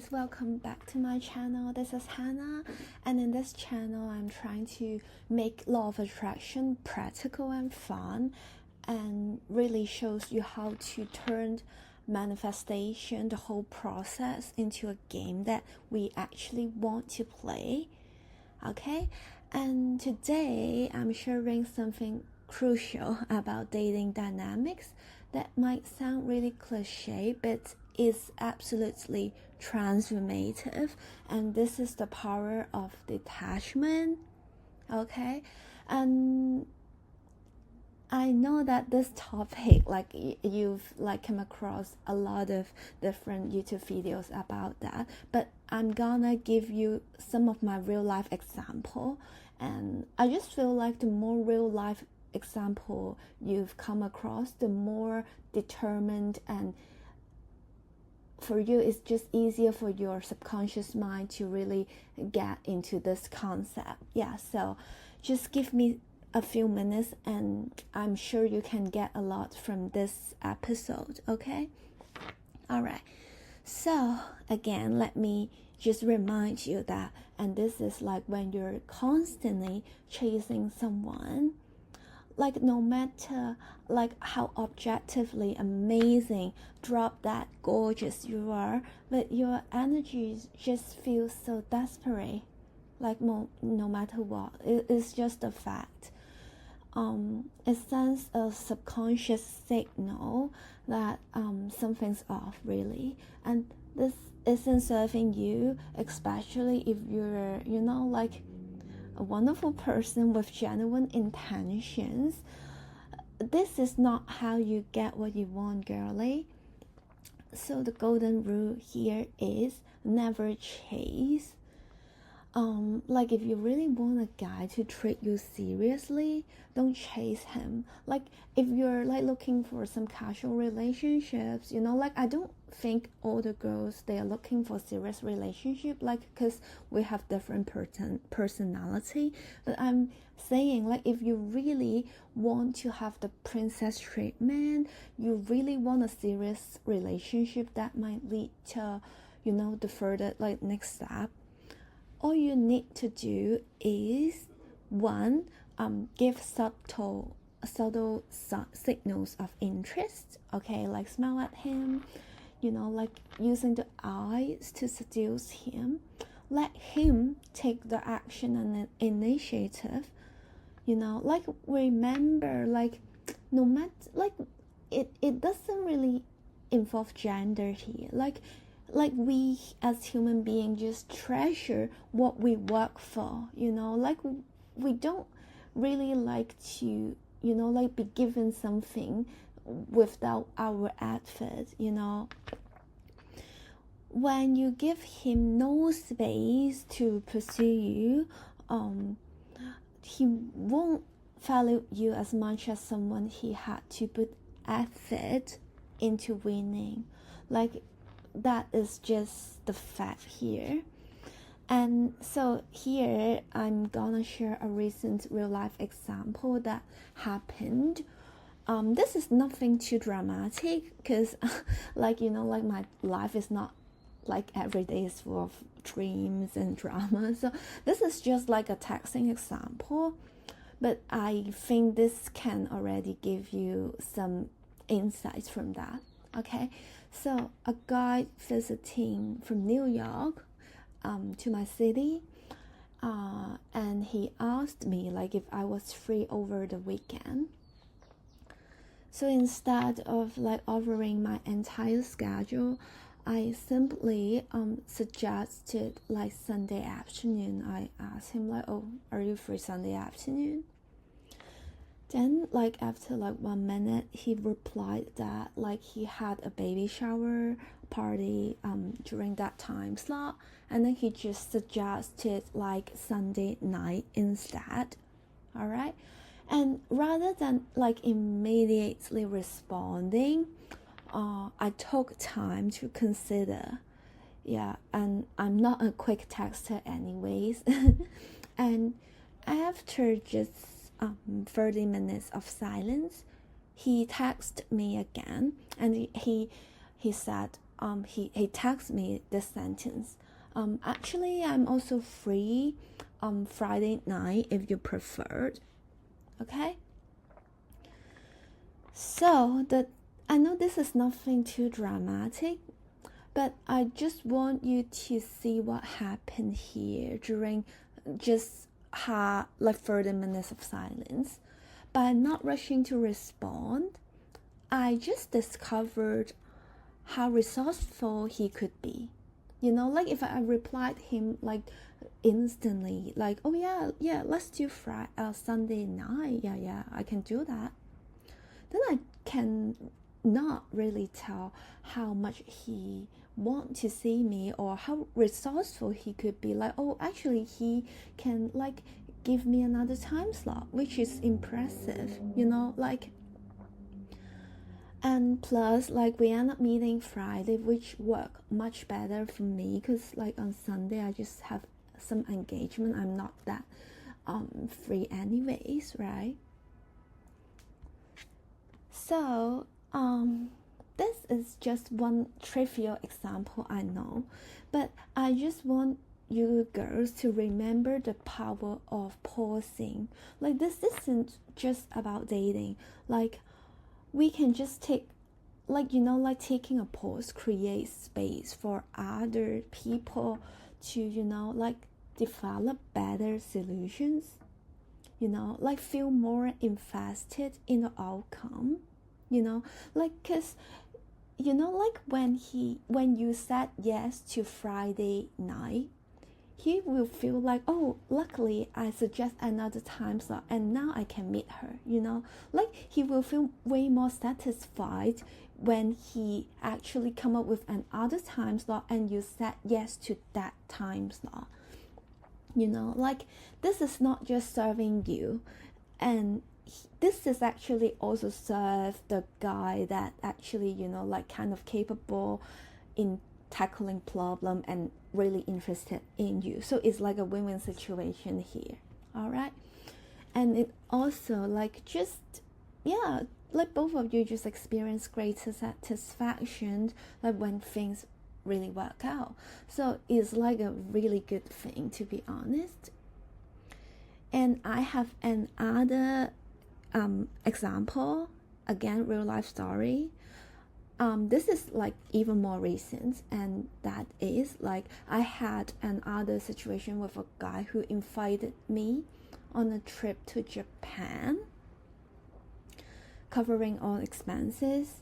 guys, welcome back to my channel. This is Hannah, and in this channel I'm trying to make law of attraction practical and fun, and really shows you how to turn manifestation, the whole process, into a game that we actually want to play. Okay, and today I'm sharing something crucial about dating dynamics that might sound really cliche, but is absolutely transformative, and this is the power of detachment. Okay, and I know that this topic, like you've come across a lot of different YouTube videos about that, but I'm gonna give you some of my real life example, and I just feel like the more real life example you've come across, the more determined, and for you it's just easier for your subconscious mind to really get into this concept. So just give me a few minutes and I'm sure you can get a lot from this episode. Okay, all right, so again, let me just remind you that, and this is like when you're constantly chasing someone, like no matter like how objectively amazing, drop that gorgeous you are, but your energy just feels so desperate, like no matter what, it's just a fact. It sends a subconscious signal that something's off, really, and this isn't serving you, especially if you're like a wonderful person with genuine intentions. This is not how you get what you want, girly. So the golden rule here is never chase. Like if you really want a guy to treat you seriously, don't chase him. Like if you're like looking for some casual relationships, like I don't think all the girls, they are looking for serious relationship, like because we have different personality. But I'm saying, like if you really want to have the princess treatment, you really want a serious relationship that might lead to the further like next step, all you need to do is one, give subtle signals of interest. Okay, like smile at him, like using the eyes to seduce him. Let him take the action and initiative. Like remember, like no matter, like it doesn't really involve gender here. Like we as human beings just treasure what we work for, like we don't really like to like be given something without our effort. When you give him no space to pursue you, he won't value you as much as someone he had to put effort into winning. Like that is just the fact here. And so here I'm gonna share a recent real life example that happened. This is nothing too dramatic, because like my life is not like every day is full of dreams and drama, so this is just like a texting example, but I think this can already give you some insights from that. Okay, so a guy visiting from New York to my city, and he asked me like if I was free over the weekend. So instead of like offering my entire schedule, I simply suggested like Sunday afternoon. I asked him like, oh, are you free Sunday afternoon? Then like after like 1 minute, he replied that like he had a baby shower party during that time slot, and then he just suggested like Sunday night instead. All right, and rather than like immediately responding, I took time to consider. And I'm not a quick texter anyways. And after just 30 minutes of silence, he texted me again, and he said, he texted me this sentence. Actually, I'm also free Friday night if you preferred. Okay? So I know this is nothing too dramatic, but I just want you to see what happened here during just 30 minutes of silence. By not rushing to respond, I just discovered how resourceful he could be. You know, like if I replied him like instantly, like, oh yeah, let's do Sunday night. Yeah, I can do that. Then I can not really tell how much he want to see me or how resourceful he could be. Like, oh, actually he can like give me another time slot, which is impressive, you know, like. And plus, like, we end up meeting Friday, which work much better for me because like on Sunday I just have some engagement. I'm not that free anyways, right? So this is just one trivial example, I know, but I just want you girls to remember the power of pausing. Like, this isn't just about dating. Like, we can just take, like, you know, like taking a pause creates space for other people to, you know, like develop better solutions, you know, like feel more invested in the outcome, you know, like, because, you know, like when you said yes to Friday night, he will feel like, oh, luckily I suggest another time slot and now I can meet her, you know, like he will feel way more satisfied when he actually come up with another time slot and you said yes to that time slot, you know, like this is not just serving you, and this is actually also serve the guy that actually, you know, like kind of capable in tackling problem and really interested in you. So it's like a win-win situation here. All right. And it also like just, yeah, like both of you just experience greater satisfaction like when things really work out. So it's like a really good thing, to be honest. And I have another example, again, real life story. This is like even more recent, and that is like I had another situation with a guy who invited me on a trip to Japan, covering all expenses.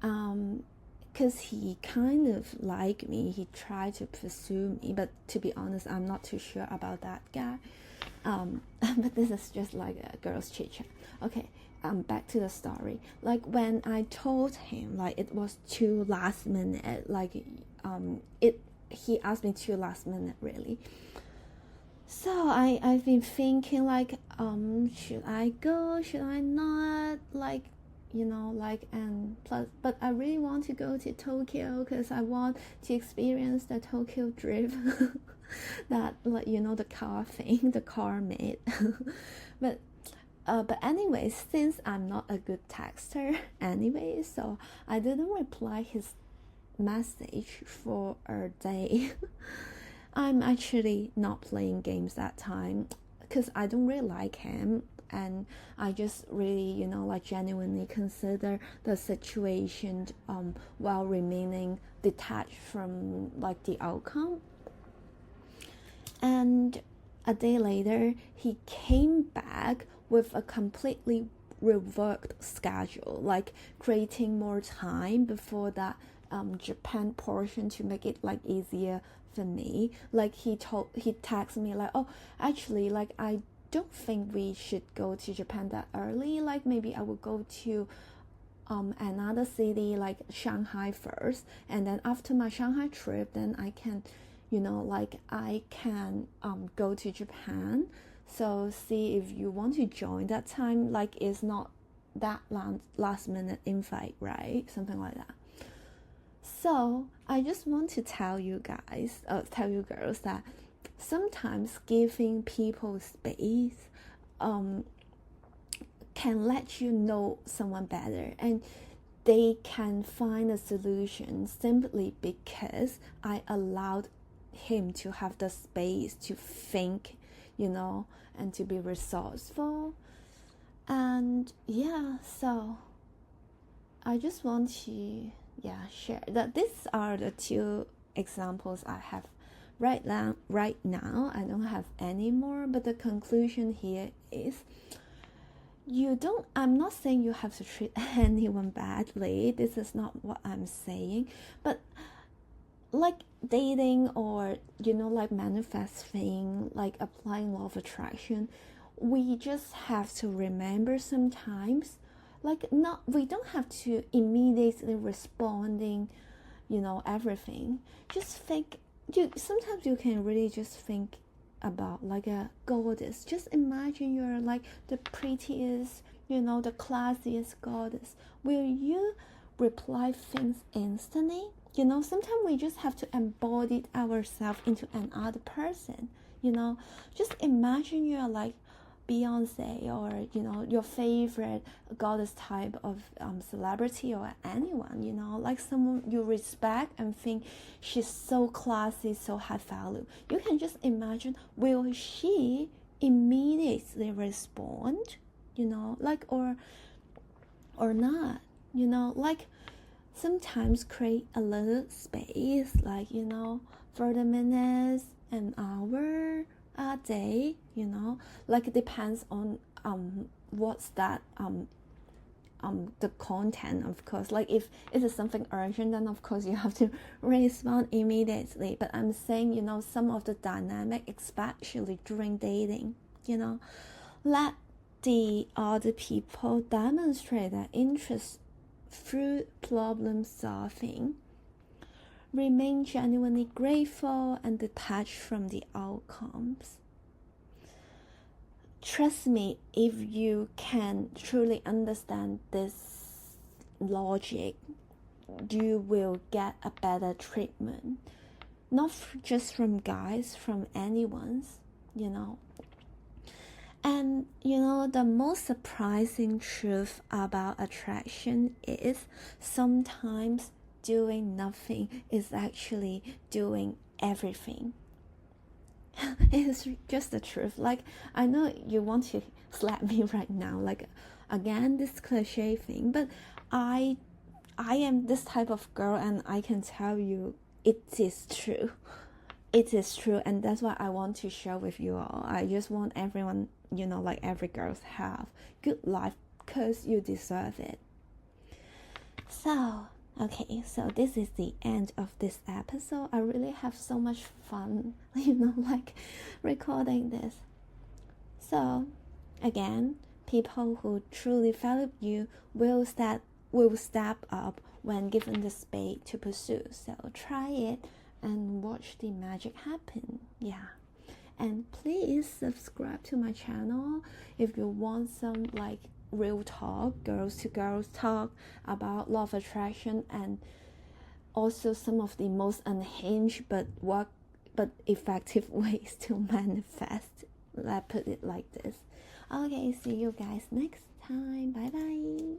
Because he kind of liked me, he tried to pursue me, but to be honest, I'm not too sure about that guy. But this is just like a girl's chit chat. Okay. Back to the story. Like when I told him, like it was too last minute, like he asked me too last minute really. So I've been thinking like should I go, should I not, like, you know, like, and plus, but I really want to go to Tokyo because I want to experience the Tokyo drift that, like, you know, the car thing, the car made. But anyway, since I'm not a good texter anyway, so I didn't reply his message for a day. I'm actually not playing games that time because I don't really like him, and I just really, you know, like genuinely consider the situation while remaining detached from like the outcome. And a day later, he came back with a completely reworked schedule, like creating more time before that Japan portion to make it like easier for me. Like he texted me like, oh, actually, like I don't think we should go to Japan that early. Like maybe I will go to another city like Shanghai first, and then after my Shanghai trip, then I can, you know, like I can go to Japan. So see if you want to join that time, like it's not that last minute invite, right? Something like that. So I just want to tell you guys, tell you girls that sometimes giving people space can let you know someone better, and they can find a solution simply because I allowed him to have the space to think, and to be resourceful. And so I just want to share that these are the two examples I have right now. I don't have any more, but the conclusion here is I'm not saying you have to treat anyone badly. This is not what I'm saying. But like dating or, like manifesting, like applying law of attraction, we just have to remember sometimes, we don't have to immediately responding, everything. Just think, sometimes you can really just think about like a goddess. Just imagine you're like the prettiest, the classiest goddess. Will you reply things instantly? Sometimes we just have to embody ourselves into another person. Just imagine you're like Beyonce or your favorite goddess type of celebrity or anyone, like someone you respect and think she's so classy, so high value. You can just imagine, will she immediately respond, or not, sometimes create a little space, 30 minutes, an hour, a day, it depends on what's that the content, of course. Like if it is something urgent, then of course you have to respond immediately. But I'm saying, some of the dynamic, especially during dating, let the other people demonstrate their interest through problem solving. Remain genuinely grateful and detached from the outcomes. Trust me, if you can truly understand this logic, you will get a better treatment. Not just from guys, from anyone's, And the most surprising truth about attraction is sometimes doing nothing is actually doing everything. It's just the truth. Like, I know you want to slap me right now, like, again, this cliche thing, but I am this type of girl, and I can tell you it is true. It is true, and that's what I want to share with you all. I just want everyone, like every girl, have good life because you deserve it. So okay, so this is the end of this episode. I really have so much fun, like recording this. So again, people who truly value you will step up when given the space to pursue. So try it and watch the magic happen. And please subscribe to my channel if you want some like real talk, girls to girls talk about law of attraction, and also some of the most unhinged but effective ways to manifest. Let's put it like this. Okay, see you guys next time. Bye bye.